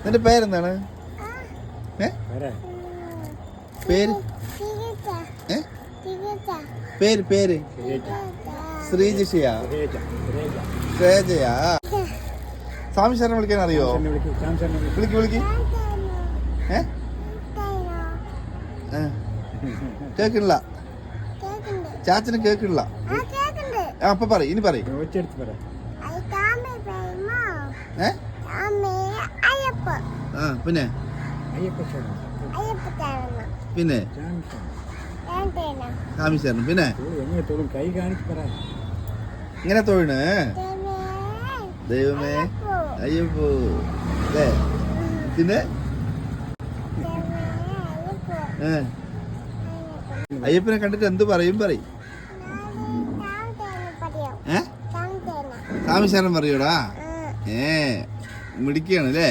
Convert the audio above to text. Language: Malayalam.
നിന്റെ പേരെന്താണ്? പേര് പേര് പേര് ശ്രീജിഷയാ? ശ്രേജയാ? സ്വാമി ശരണം വിളിക്കാൻ അറിയോ? വിളിക്ക് വിളിക്ക്. കേക്കില്ല, ചാച്ചന് കേക്കില്ല. അപ്പൊ പറ, ഇനി പറ. പിന്നെ പിന്നെ സ്വാമി ശരണം. പിന്നെ ഇങ്ങനെ തൊഴിണ്. ദൈവമേ അയ്യപ്പോ. പിന്നെ അയ്യപ്പനെ കണ്ടിട്ട് എന്ത് പറയും? പറയും. സ്വാമി ശരണം പറയൂടാ. മിടിക്കാണ് അല്ലേ?